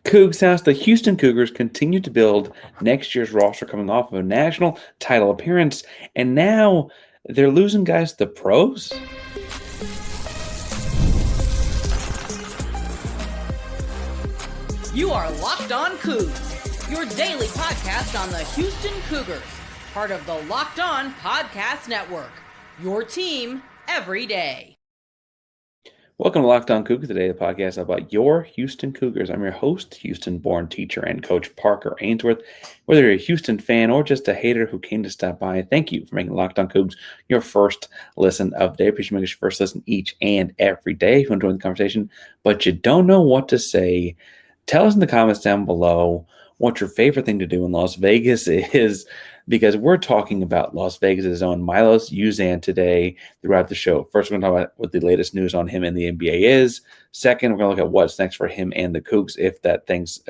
Coogs house, the Houston Cougars continue to build next year's roster coming off of a national title appearance, and now they're losing guys to the pros. You are Locked On Cougs, your daily podcast on the Houston Cougars, part of the Locked On Podcast Network, your team every day. Welcome to Locked On Cougars, today the podcast about your Houston Cougars. I'm your host, Houston-born teacher and coach Parker Ainsworth. Whether you're a Houston fan or just a hater who came to stop by, thank you for making Locked On Cougars your first listen of the day. Appreciate you making your first listen each and every day. If you want to join the conversation, but you don't know what to say, tell us in the comments down below what your favorite thing to do in Las Vegas is, because we're talking about Las Vegas' own Milos Uzan today throughout the show. First, we're going to talk about what the latest news on him in the NBA is. Second, we're going to look at what's next for him and the Cougs if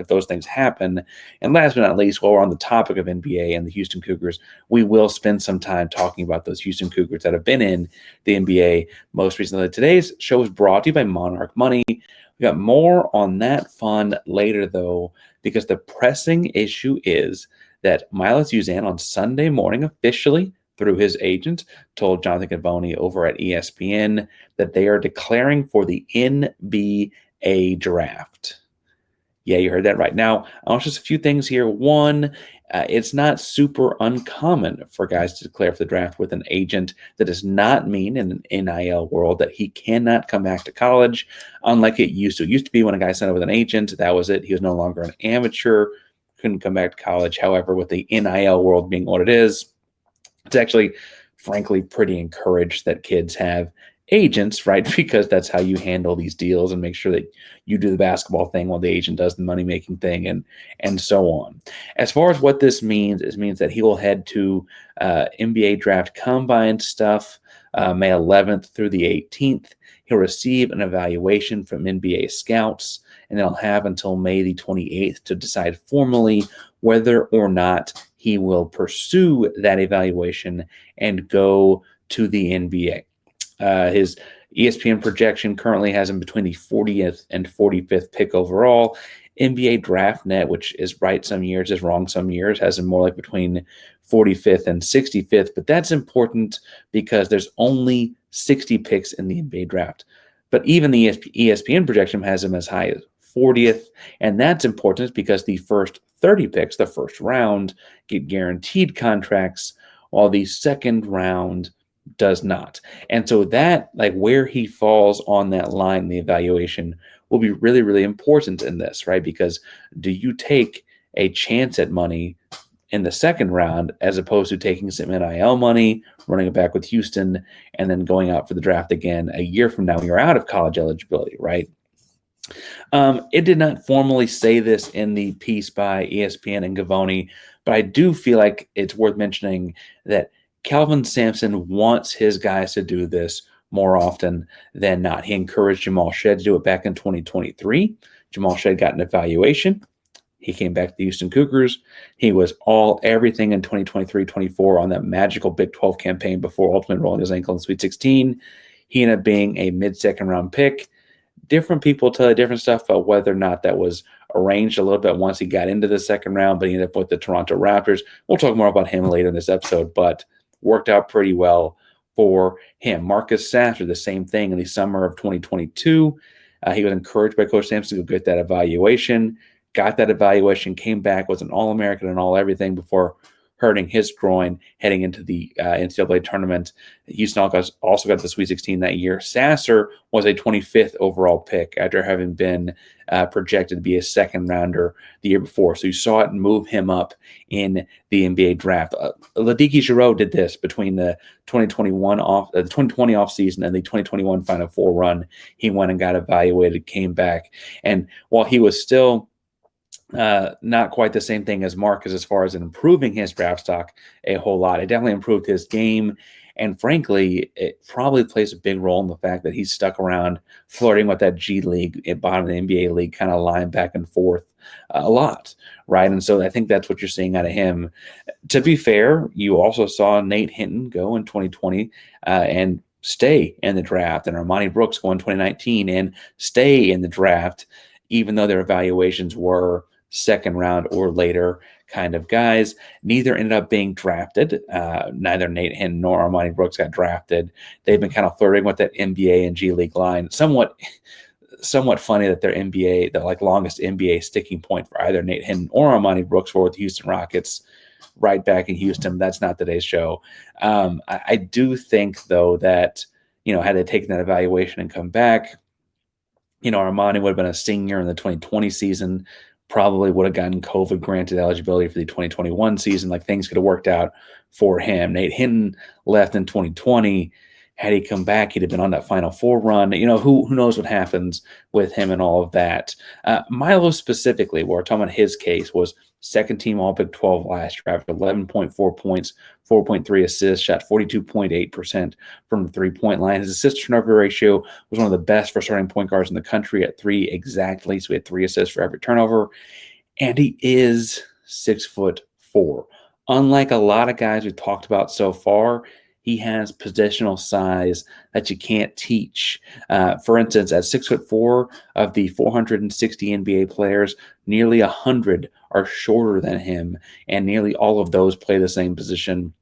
those things happen. And last but not least, while we're on the topic of NBA and the Houston Cougars, we will spend some time talking about those Houston Cougars that have been in the NBA most recently. Today's show is brought to you by Monarch Money. We got more on that fun later, though, because the pressing issue is that Milos Uzan on Sunday morning officially, through his agent, told Jonathan Givony over at ESPN that they are declaring for the NBA draft. Yeah, you heard that right. Now, I'll just a few things here. One, it's not super uncommon for guys to declare for the draft with an agent. That does not mean in an NIL world that he cannot come back to college, unlike it used to. It used to be when a guy signed up with an agent, that was it. He was no longer an amateur, couldn't come back to college. However, with the NIL world being what it is, it's actually, frankly, pretty encouraged that kids have agents, right? Because that's how you handle these deals and make sure that you do the basketball thing while the agent does the money-making thing and so on. As far as what this means, it means that he will head to NBA draft combine stuff May 11th through the 18th. He'll receive an evaluation from NBA scouts, and they'll have until May the 28th to decide formally whether or not he will pursue that evaluation and go to the NBA. His ESPN projection currently has him between the 40th and 45th pick overall. NBA Draft Net, which is right some years, is wrong some years, has him more like between 45th and 65th. But that's important because there's only 60 picks in the NBA draft. But even the ESPN projection has him as high as 40th. And that's important because the first 30 picks, the first round, get guaranteed contracts, while the second round does not. And so that, like, where he falls on that line, the evaluation, will be really, really important in this, right? Because do you take a chance at money in the second round as opposed to taking some NIL money, running it back with Houston, and then going out for the draft again a year from now when you're out of college eligibility, right? It did not formally say this in the piece by ESPN and Givony, but I do feel like it's worth mentioning that Calvin Sampson wants his guys to do this more often than not. He encouraged Jamal Shed to do it back in 2023. Jamal Shed got an evaluation. He came back to the Houston Cougars. He was everything in 2023-24 on that magical Big 12 campaign before ultimately rolling his ankle in Sweet 16. He ended up being a mid-second round pick. Different people tell you different stuff about whether or not that was arranged a little bit once he got into the second round, but he ended up with the Toronto Raptors. We'll talk more about him later in this episode, but worked out pretty well for him. Marcus Sasser, the same thing in the summer of 2022. He was encouraged by Coach Sampson to get that evaluation, got that evaluation, came back, was an All-American and all-everything before hurting his groin heading into the NCAA tournament. Houston also got the Sweet 16 that year. Sasser was a 25th overall pick after having been projected to be a second-rounder the year before. So you saw it move him up in the NBA draft. Ladiki Giroux did this between the 2020 offseason and the 2021 Final Four run. He went and got evaluated, came back, and while he was still not quite the same thing as Marcus as far as improving his draft stock a whole lot, it definitely improved his game. And frankly, it probably plays a big role in the fact that he's stuck around flirting with that G League at bottom of the NBA league kind of line back and forth a lot, right? And so I think that's what you're seeing out of him. To be fair, you also saw Nate Hinton go in 2020 and stay in the draft, and Armani Brooks go in 2019 and stay in the draft. even though their evaluations were second round or later kind of guys. Neither ended up being drafted. Neither Nate Hinton nor Armani Brooks got drafted. They've been kind of flirting with that NBA and G League line. Somewhat funny that their NBA, the longest NBA sticking point for either Nate Hinton or Armani Brooks were with the Houston Rockets, right back in Houston. That's not today's show. I do think, though, that, had they taken that evaluation and come back, Armani would have been a senior in the 2020 season, probably would have gotten COVID granted eligibility for the 2021 season. Things could have worked out for him. Nate Hinton left in 2020. Had he come back, he'd have been on that Final Four run. Who knows what happens with him and all of that. Milo specifically, we're talking about his case, was second team All Big 12 last year, averaged 11.4 points, 4.3 assists, shot 42.8% from the three-point line. His assist turnover ratio was one of the best for starting point guards in the country at 3 exactly. So he had 3 assists for every turnover. And he is 6'4". Unlike a lot of guys we've talked about so far, he has positional size that you can't teach. For instance, at 6'4", of the 460 NBA players, nearly 100 are shorter than him, and nearly all of those play the same position.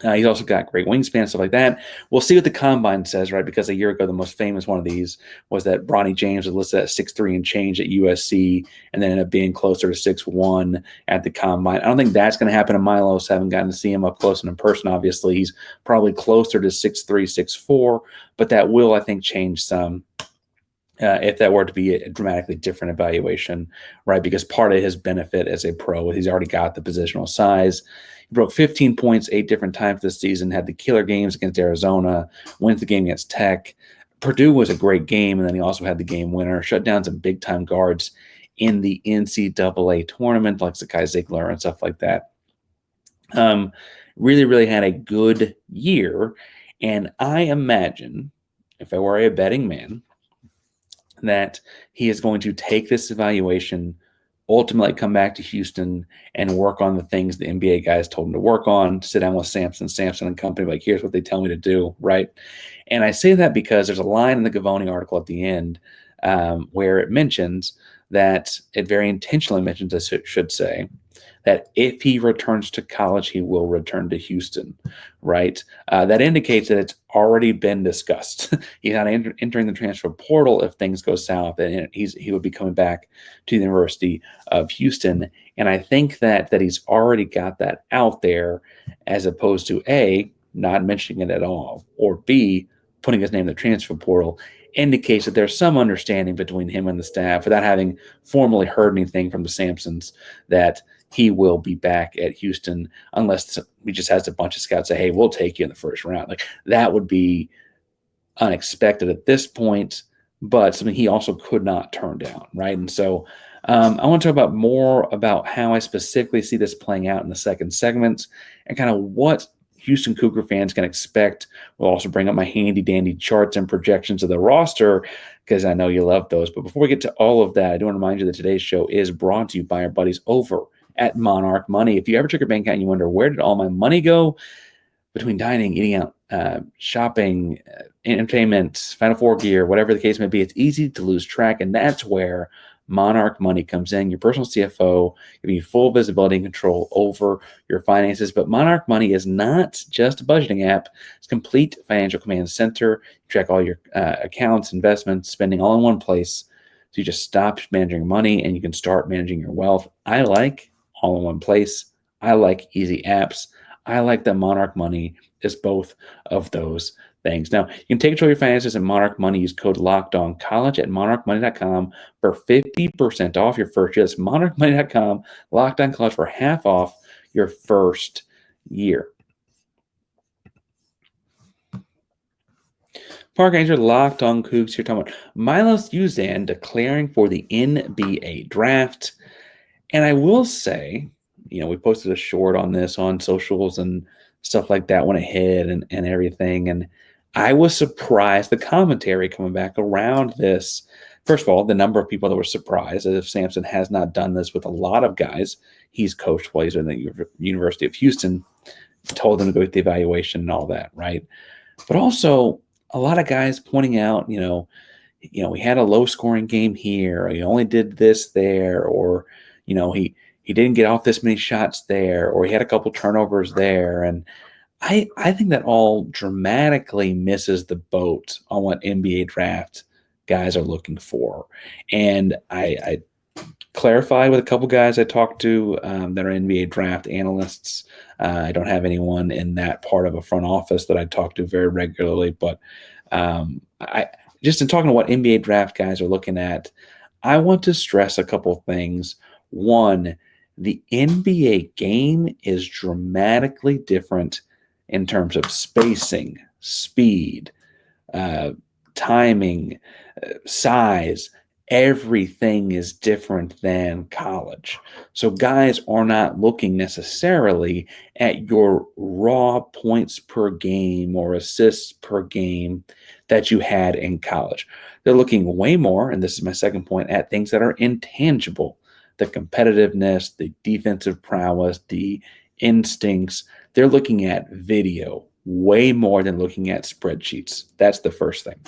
He's also got great wingspan, stuff like that. We'll see what the Combine says, right? Because a year ago, the most famous one of these was that Bronny James was listed at 6'3" and change at USC, and then ended up being closer to 6'1" at the Combine. I don't think that's going to happen to Milos. Haven't gotten to see him up close and in person, obviously. He's probably closer to 6'3", 6'4", but that will, I think, change some. If that were to be a dramatically different evaluation, right? Because part of his benefit as a pro, he's already got the positional size. He broke 15 points 8 different times this season, had the killer games against Arizona, wins the game against Tech. Purdue was a great game, and then he also had the game winner, shut down some big-time guards in the NCAA tournament, like Zakai Ziegler and stuff like that. Really, really had a good year, and I imagine, if I were a betting man, that he is going to take this evaluation, ultimately come back to Houston and work on the things the NBA guys told him to work on, sit down with Sampson and company, here's what they tell me to do, right? And I say that because there's a line in the Gavoni article at the end where it mentions that, it very intentionally mentions, I should say, that if he returns to college, he will return to Houston, right? That indicates that it's already been discussed. He's not entering the transfer portal if things go south, and he would be coming back to the University of Houston. And I think that he's already got that out there, as opposed to A, not mentioning it at all, or B, putting his name in the transfer portal, indicates that there's some understanding between him and the staff, without having formally heard anything from the Sampsons, that he will be back at Houston, unless he just has a bunch of scouts say, hey, we'll take you in the first round. That would be unexpected at this point, but something he also could not turn down, right? And so I want to talk about more about how I specifically see this playing out in the second segment, and kind of what Houston Cougar fans can expect. We'll also bring up my handy-dandy charts and projections of the roster, because I know you love those. But before we get to all of that, I do want to remind you that today's show is brought to you by our buddies over at Monarch Money. If you ever check your bank account and you wonder, where did all my money go? Between dining, eating out, shopping, entertainment, Final Four gear, whatever the case may be, it's easy to lose track, and that's where Monarch Money comes in. Your personal CFO, giving you full visibility and control over your finances. But Monarch Money is not just a budgeting app. It's a complete financial command center. You track all your accounts, investments, spending all in one place. So you just stop managing your money and you can start managing your wealth. I like all in one place. I like easy apps. I like that Monarch Money is both of those things. Now, you can take control of your finances and Monarch Money. Use code LOCKEDONCollege at monarchmoney.com for 50% off your first year. That's monarchmoney.com, LOCKEDONCollege, for half off your first year. Parker Ainsworth, Locked On Coogs, here talking about Milos Uzan declaring for the NBA draft. And I will say, we posted a short on this on socials and stuff like that when it hit and everything. And I was surprised, the commentary coming back around this. First of all, the number of people that were surprised, as if Sampson has not done this with a lot of guys he's coached while he's in the University of Houston, told them to go with the evaluation and all that, right? But also a lot of guys pointing out, he had a low scoring game here, or he only did this there, or he didn't get off this many shots there, or he had a couple turnovers there. And I think that all dramatically misses the boat on what NBA draft guys are looking for. And I clarified with a couple guys I talked to that are NBA draft analysts. I don't have anyone in that part of a front office that I talk to very regularly, but I just in talking to what NBA draft guys are looking at, I want to stress a couple things. One, the NBA game is dramatically different in terms of spacing, speed, uh, timing, size. Everything is different than college. So guys are not looking necessarily at your raw points per game or assists per game that you had in college. They're looking way more, and this is my second point, at things that are intangible: the competitiveness, the defensive prowess, the instincts. They're looking at video way more than looking at spreadsheets. That's the first thing.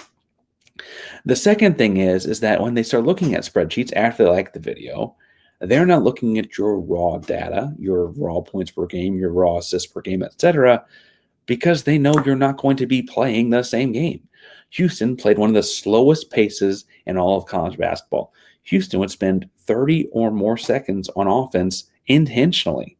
The second thing is that when they start looking at spreadsheets after they like the video, they're not looking at your raw data, your raw points per game, your raw assists per game, etc., because they know you're not going to be playing the same game. Houston played one of the slowest paces in all of college basketball. Houston would spend 30 or more seconds on offense intentionally.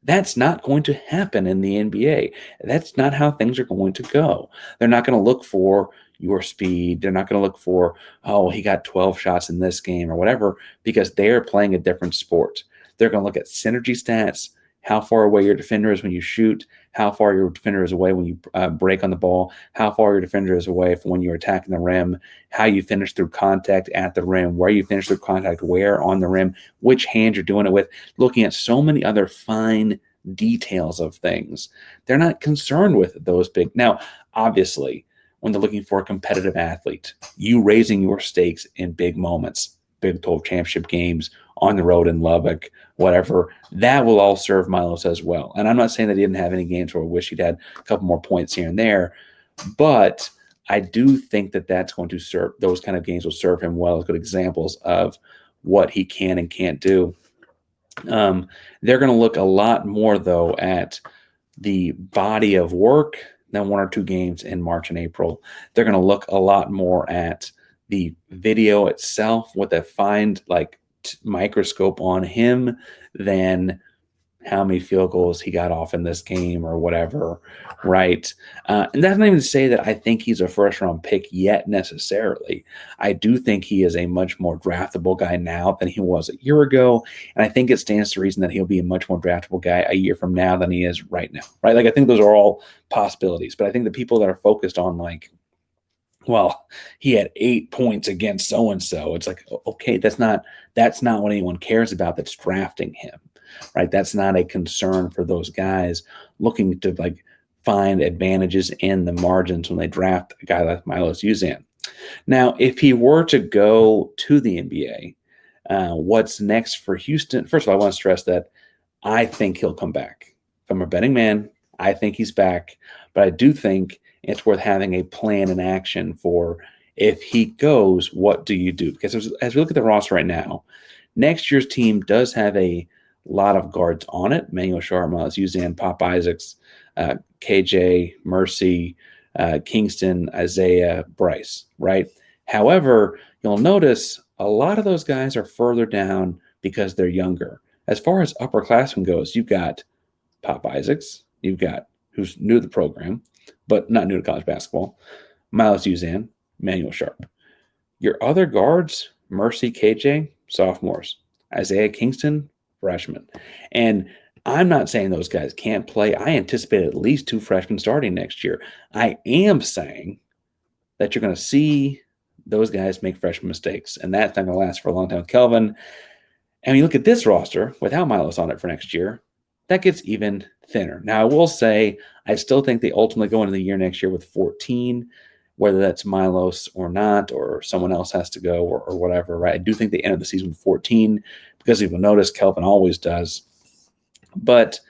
That's not going to happen in the NBA. That's not how things are going to go. They're not going to look for your speed. They're not going to look for, oh, he got 12 shots in this game or whatever, because they're playing a different sport. They're going to look at synergy stats, how far away your defender is when you shoot, how far your defender is away when you break on the ball, how far your defender is away from when you're attacking the rim, how you finish through contact at the rim, where you finish through contact, where on the rim, which hand you're doing it with, looking at so many other fine details of things. They're not concerned with those big. Now, obviously, when they're looking for a competitive athlete, you raising your stakes in big moments, Big 12 championship games, on the road in Lubbock, whatever, that will all serve Milos as well. And I'm not saying that he didn't have any games where I wish he'd had a couple more points here and there, but I do think that that's going to serve, those kind of games will serve him well as good examples of what he can and can't do. They're going to look a lot more, though, at the body of work than one or two games in March and April. They're going to look a lot more at the video itself, what they find like microscope on him, than how many field goals he got off in this game or whatever, right? And that's not even to say that I think he's a first-round pick yet necessarily. I do think he is a much more draftable guy now than he was a year ago, and I think it stands to reason that he'll be a much more draftable guy a year from now than he is right now, right? Like, I think those are all possibilities, but I think the people that are focused on, like, well, he had 8 points against so-and-so, it's like, okay, that's not what anyone cares about that's drafting him, right? That's not a concern for those guys looking to like find advantages in the margins when they draft a guy like Milos Uzan. Now, if he were to go to the NBA, what's next for Houston? First of all, I want to stress that I think he'll come back. If I'm a betting man, I think he's back, but I do think it's worth having a plan in action for if he goes, what do you do? Because as we look at the roster right now, next year's team does have a lot of guards on it. Manuel Sharp, Milos Uzan, Pop Isaacs, KJ, Mercy, Kingston, Isaiah, Bryce, right? However, you'll notice a lot of those guys are further down because they're younger. As far as upperclassmen goes, you've got Pop Isaacs, you've got who's new to the program, but not new to college basketball, Milos Uzan, Manuel Sharp. Your other guards, Mercy, KJ, sophomores. Isaiah Kingston, freshman. And I'm not saying those guys can't play. I anticipate at least 2 freshmen starting next year. I am saying that you're going to see those guys make freshman mistakes, and that's not going to last for a long time with Calvin. And when you look at this roster without Milos on it for next year, that gets even thinner. Now, I will say I still think they ultimately go into the year next year with 14, whether that's Milos or not, or someone else has to go or whatever, right? I do think they enter the season with 14 because if you'll notice, Calvin always does. But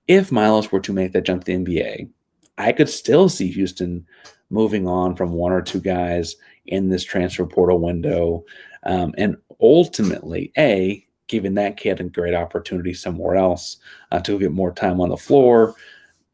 if Milos were to make that jump to the NBA, I could still see Houston moving on from 1 or 2 guys in this transfer portal window. And ultimately, giving that kid a great opportunity somewhere else to get more time on the floor,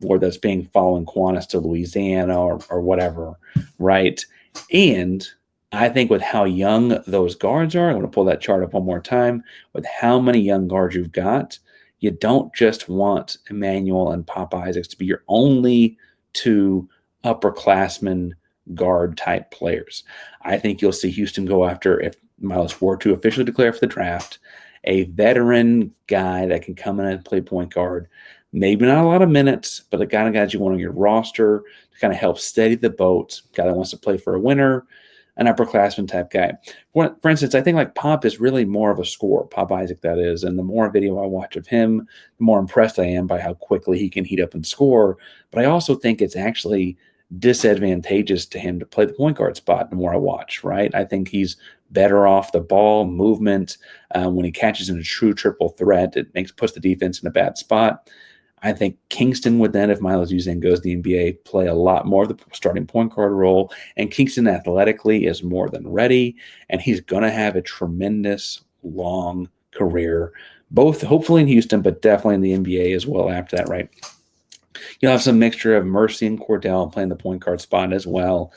whether that's being following Qantas to Louisiana or whatever, right? And I think with how young those guards are, I'm going to pull that chart up one more time. With how many young guards you've got, you don't just want Emmanuel and Pop Isaacs to be your only two upperclassmen guard type players. I think you'll see Houston go after, if Milos were to officially declare for the draft, a veteran guy that can come in and play point guard. Maybe not a lot of minutes, but the kind of guys you want on your roster to kind of help steady the boat, guy that wants to play for a winner, an upperclassman type guy. For instance, I think like Pop is really more of a scorer, Pop Isaac that is, and the more video I watch of him, the more impressed I am by how quickly he can heat up and score. But I also think it's actually disadvantageous to him to play the point guard spot the more I watch, right? I think he's better off the ball movement. When he catches in a true triple threat, it puts the defense in a bad spot. I think Kingston would then, if Milos Uzan goes to the NBA, play a lot more of the starting point guard role. And Kingston athletically is more than ready, and he's going to have a tremendous long career, both hopefully in Houston, but definitely in the NBA as well after that, right? You'll have some mixture of Mercy and Cordell playing the point guard spot as well.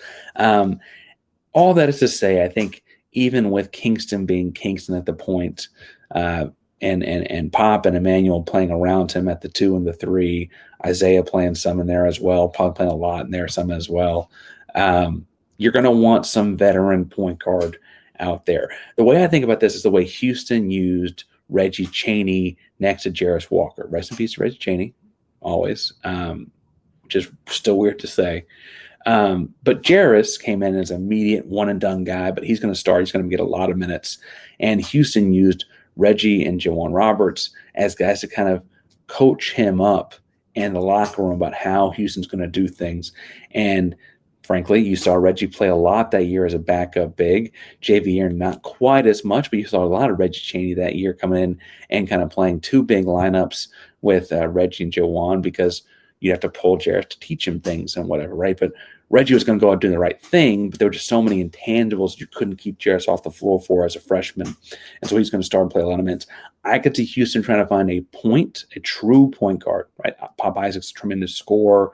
All that is to say, I think even with Kingston being Kingston at the point, and Pop and Emmanuel playing around him at the 2 and the 3, Isaiah playing some in there as well, probably playing a lot in there, some as well. You're going to want some veteran point guard out there. The way I think about this is the way Houston used Reggie Chaney next to Jarris Walker. Rest in peace to Reggie Chaney, always, which is still weird to say. But Jarris came in as an immediate one-and-done guy, but he's going to start. He's going to get a lot of minutes. And Houston used Reggie and Jawan Roberts as guys to kind of coach him up in the locker room about how Houston's going to do things. And frankly, you saw Reggie play a lot that year as a backup big. JV Aaron not quite as much, but you saw a lot of Reggie Chaney that year coming in and kind of playing 2 big lineups with Reggie and Jawan, because you have to pull Jarris to teach him things and whatever, right? But Reggie was going to go out doing the right thing, but there were just so many intangibles you couldn't keep Jarris off the floor for as a freshman. And so he's going to start and play a lot of minutes. I could see Houston trying to find a true point guard, right? Pop Isaac's a tremendous scorer,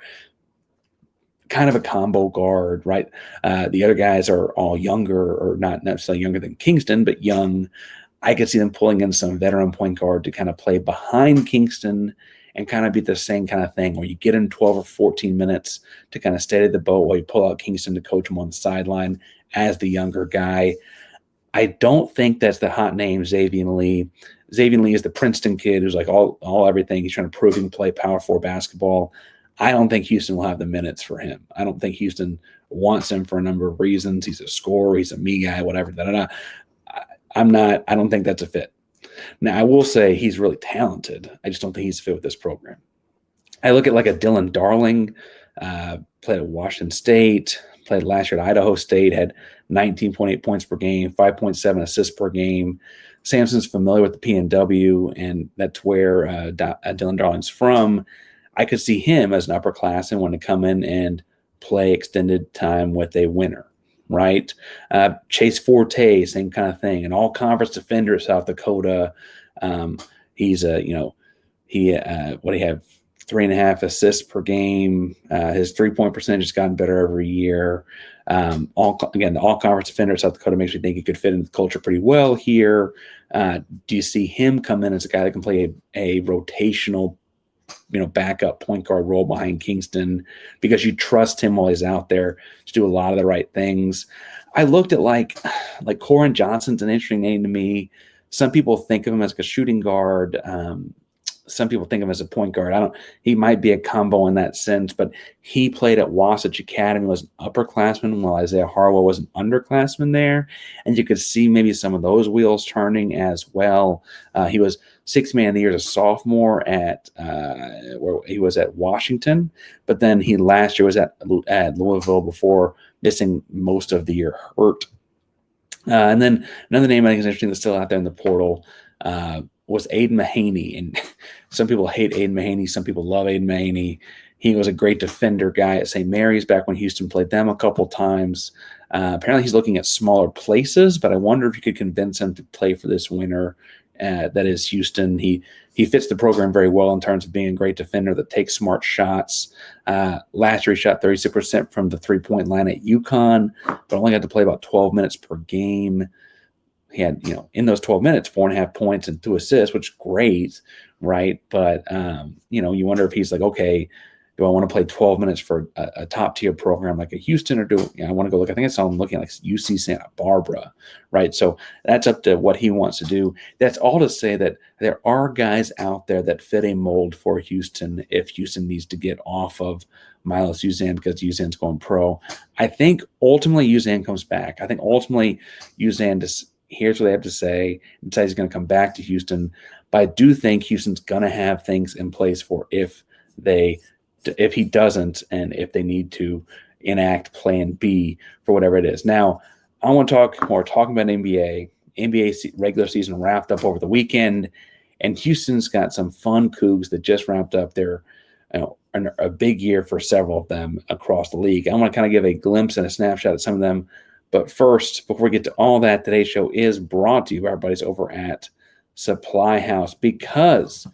kind of a combo guard, right? The other guys are all younger, or not necessarily younger than Kingston, but young. I could see them pulling in some veteran point guard to kind of play behind Kingston and kind of be the same kind of thing where you get in 12 or 14 minutes to kind of steady the boat while you pull out Kingston to coach him on the sideline as the younger guy. I don't think that's the hot name, Xavier Lee. Xavier Lee is the Princeton kid who's like all everything. He's trying to prove he can play power 4 basketball. I don't think Houston will have the minutes for him. I don't think Houston wants him for a number of reasons. He's a scorer. He's a me guy, whatever. I don't think that's a fit. Now, I will say he's really talented. I just don't think he's a fit with this program. I look at like a Dylan Darling, played at Washington State, played last year at Idaho State, had 19.8 points per game, 5.7 assists per game. Sampson's familiar with the PNW, and that's where Dylan Darling's from. I could see him as an upperclassman want to come in and play extended time with a winner. Right, Chase Forte, same kind of thing. An all-conference defender, South Dakota. He's what do you have? 3.5 assists per game. His 3-point percentage has gotten better every year. The all-conference defender, South Dakota, makes me think he could fit into the culture pretty well here. Do you see him come in as a guy that can play a rotational, backup point guard role behind Kingston, because you trust him while he's out there to do a lot of the right things? I looked at like Corin Johnson's an interesting name to me. Some people think of him as like a shooting guard. Some people think of him as a point guard. He might be a combo in that sense, but he played at Wasatch Academy, was an upperclassman, while Isaiah Harwell was an underclassman there. And you could see maybe some of those wheels turning as well. He was Sixth Man of the Year as a sophomore at where he was at Washington, but then he last year was at Louisville before missing most of the year hurt. And then another name I think is interesting that's still out there in the portal was Aiden Mahaney. And some people hate Aiden Mahaney. Some people love Aiden Mahaney. He was a great defender guy at St. Mary's back when Houston played them a couple times. Apparently, he's looking at smaller places, but I wonder if you could convince him to play for this winner. That is Houston. He fits the program very well in terms of being a great defender that takes smart shots. Last year, he shot 36% from the three-point line at UConn, but only got to play about 12 minutes per game. He had, in those 12 minutes, 4.5 points and 2 assists, which is great, right? But, you wonder if he's like, okay, do I want to play 12 minutes for a top-tier program like a Houston, or do I want to go look? I think it's I'm looking like UC Santa Barbara, right? So that's up to what he wants to do. That's all to say that there are guys out there that fit a mold for Houston if Houston needs to get off of Milos Uzan because Uzan's going pro. I think ultimately Uzan comes back. I think ultimately Uzan just here's what they have to say and decides he's going to come back to Houston. But I do think Houston's going to have things in place for if he doesn't and if they need to enact plan B for whatever it is. Now, I want to talk more talking about NBA. NBA regular season wrapped up over the weekend, and Houston's got some fun Cougs that just wrapped up their a big year for several of them across the league. I want to kind of give a glimpse and a snapshot of some of them. But first, before we get to all that, today's show is brought to you by our buddies over at Supply House, because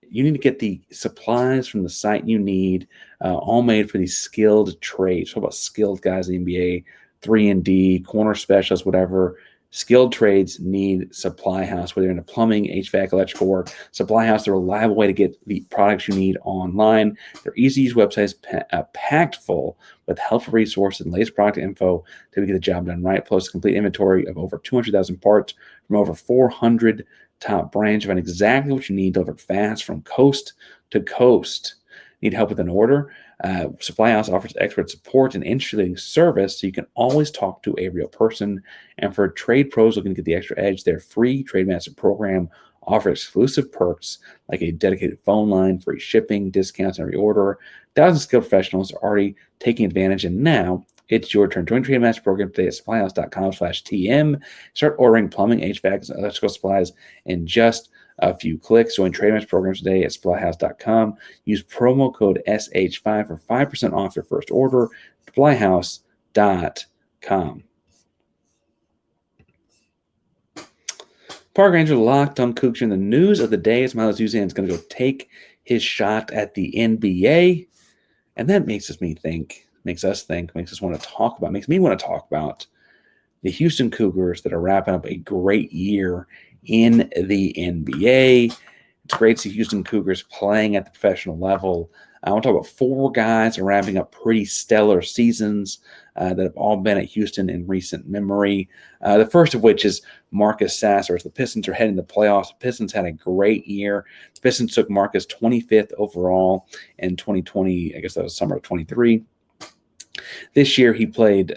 you need to get the supplies from the site you need, all made for these skilled trades. What about skilled guys in the NBA, 3-and-D, corner specialists, whatever. Skilled trades need Supply House, whether you're into plumbing, HVAC, electrical work. Supply House, the reliable way to get the products you need online. Their easy-to-use websites packed full with helpful resources and latest product info to get the job done right, plus a complete inventory of over 200,000 parts from over 400 top brands. You find exactly what you need delivered fast from coast to coast. Need help with an order? Supply House offers expert support and industry-leading service, so you can always talk to a real person. And for trade pros looking to get the extra edge, their free TradeMaster program offers exclusive perks like a dedicated phone line, free shipping, discounts on every order. Thousands of skilled professionals are already taking advantage, and now it's your turn. Join the TradeMaster program today at supplyhouse.com/TM. Start ordering plumbing, HVAC, and electrical supplies in just a few clicks. Join TradeMaster programs today at supplyhouse.com. Use promo code SH5 for 5% off your first order. Supplyhouse.com. Parker Ainsworth locked on Coogs. In the news of the day is Milos Uzan is going to go take his shot at the NBA. And that makes us want to talk about the Houston Cougars that are wrapping up a great year in the NBA. It's great to see Houston Cougars playing at the professional level. I want to talk about 4 guys who are wrapping up pretty stellar seasons that have all been at Houston in recent memory. The first of which is Marcus Sasser. As the Pistons are heading to the playoffs, the Pistons had a great year. The Pistons took Marcus 25th overall in 2020. I guess that was summer of 23. This year he played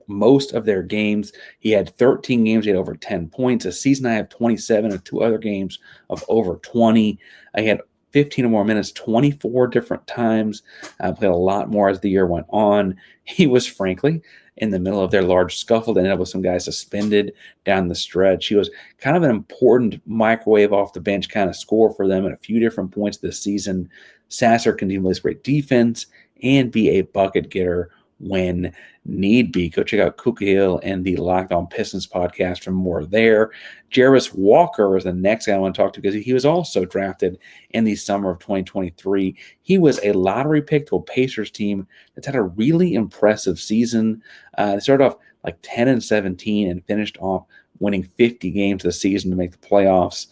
most of their games. He had 13 games. He had over 10 points. A season I have 27 and 2 other games of over 20. I had 15 or more minutes 24 different times. Played a lot more as the year went on. He was, frankly, in the middle of their large scuffle. They ended up with some guys suspended down the stretch. He was kind of an important microwave off the bench kind of score for them at a few different points this season. Sasser continued to play great defense and be a bucket getter when need be. Go check out Kuka Hill and the Locked On Pistons podcast for more there. Jarvis Walker is the next guy I want to talk to because he was also drafted in the summer of 2023. He was a lottery pick to a Pacers team that's had a really impressive season. They started off like 10-17 and finished off winning 50 games this season to make the playoffs.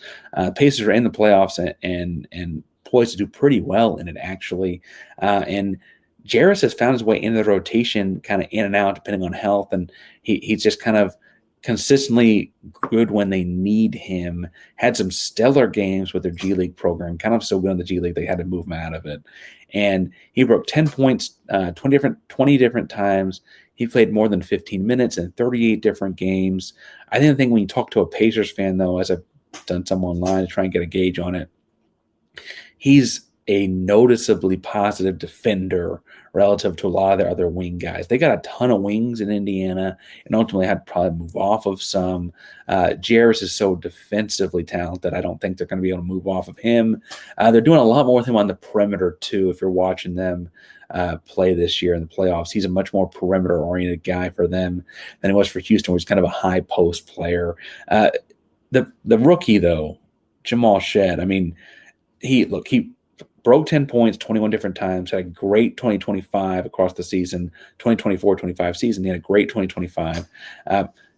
Pacers are in the playoffs and poised to do pretty well in it, actually. And Jarvis has found his way into the rotation, kind of in and out, depending on health, and he's just kind of consistently good when they need him. Had some stellar games with their G League program, kind of so good in the G League they had to move him out of it. And he broke 10 points 20 different times. He played more than 15 minutes in 38 different games. I think the thing when you talk to a Pacers fan, though, as I've done some online to try and get a gauge on it, he's a noticeably positive defender relative to a lot of their other wing guys. They got a ton of wings in Indiana and ultimately had to probably move off of some. Jarris is so defensively talented, I don't think they're going to be able to move off of him. They're doing a lot more with him on the perimeter, too, if you're watching them play this year in the playoffs. He's a much more perimeter-oriented guy for them than it was for Houston, which is kind of a high post player. The rookie, though, Jamal Shed, I mean, he broke 10 points 21 different times, had a great 2025 across the season, 2024-25 season. He had a great 2025,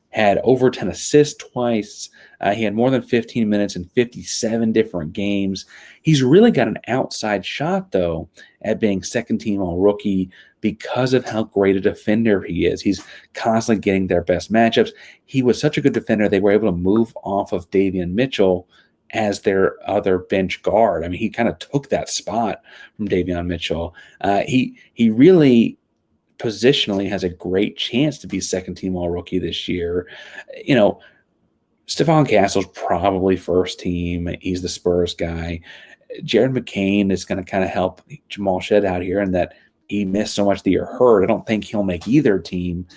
had over 10 assists twice. He had more than 15 minutes in 57 different games. He's really got an outside shot, though, at being second-team all-rookie because of how great a defender he is. He's constantly getting their best matchups. He was such a good defender, they were able to move off of Davion Mitchell as their other bench guard. I mean, he kind of took that spot from Davion Mitchell. He really positionally has a great chance to be second-team all-rookie this year. You know, Stephon Castle's probably first team. He's the Spurs guy. Jared McCain is going to kind of help Jamal Shed out here in that he missed so much the year hurt. I don't think he'll make either team.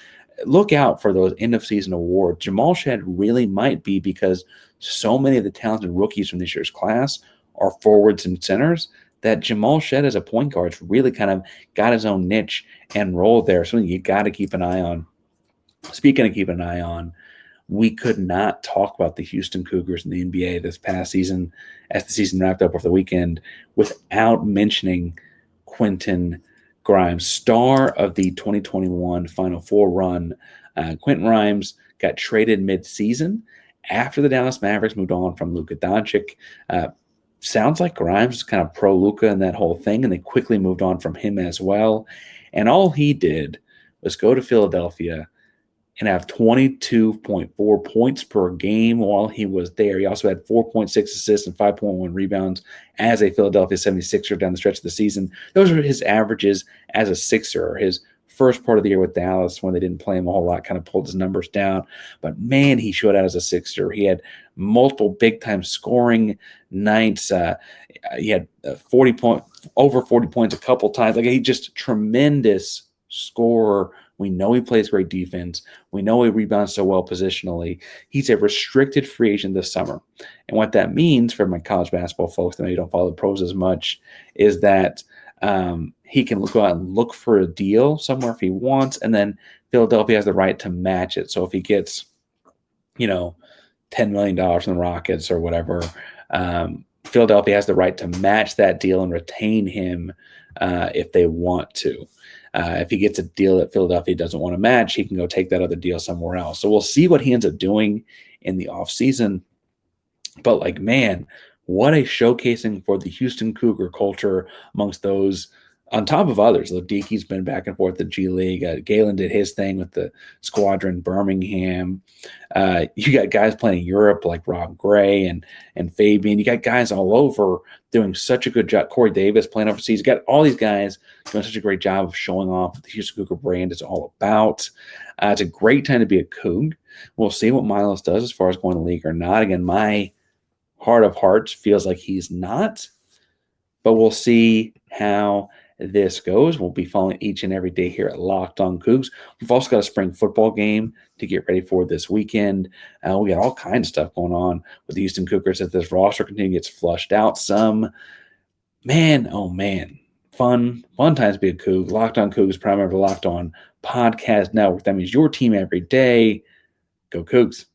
Look out for those end-of-season awards. Jamal Shed really might be, because so many of the talented rookies from this year's class are forwards and centers, that Jamal Shed as a point guard has really kind of got his own niche and role there. Something you got to keep an eye on. Speaking of keeping an eye on, we could not talk about the Houston Cougars in the NBA this past season, as the season wrapped up over the weekend, without mentioning Quentin Grimes, star of the 2021 Final Four run. Quentin Grimes got traded mid-season after the Dallas Mavericks moved on from Luka Doncic. Sounds like Grimes was kind of pro-Luka in that whole thing, and they quickly moved on from him as well. And all he did was go to Philadelphia and have 22.4 points per game while he was there. He also had 4.6 assists and 5.1 rebounds as a Philadelphia 76er down the stretch of the season. Those are his averages as a Sixer. His first part of the year with Dallas, when they didn't play him a whole lot, kind of pulled his numbers down. But, man, he showed out as a Sixer. He had multiple big-time scoring nights. He had over 40 points a couple times. Like, he just tremendous scorer. We know he plays great defense. We know he rebounds so well positionally. He's a restricted free agent this summer. And what that means for my college basketball folks that maybe don't follow the pros as much is that he can go out and look for a deal somewhere if he wants, and then Philadelphia has the right to match it. So if he gets, $10 million from the Rockets or whatever, Philadelphia has the right to match that deal and retain him if they want to. If he gets a deal that Philadelphia doesn't want to match, he can go take that other deal somewhere else. So we'll see what he ends up doing in the offseason. But, man, what a showcasing for the Houston Cougar culture amongst those, on top of others. Ladiki's been back and forth the G League. Galen did his thing with the Squadron Birmingham. You got guys playing in Europe like Rob Gray and Fabian. You got guys all over doing such a good job. Corey Davis playing overseas. You got all these guys doing such a great job of showing off what the Houston Cougar brand is all about. It's a great time to be a Coug. We'll see what Milos does as far as going to the league or not. Again, my heart of hearts feels like he's not, but we'll see how this goes. We'll be following each and every day here at Locked On Cougs. We've also got a spring football game to get ready for this weekend. We got all kinds of stuff going on with the Houston Cougars as this roster continues gets flushed out. Some, man, oh man, fun times to be a Coug. Locked On Cougs, primarily Locked On Podcast Network. That means your team every day. Go Cougs.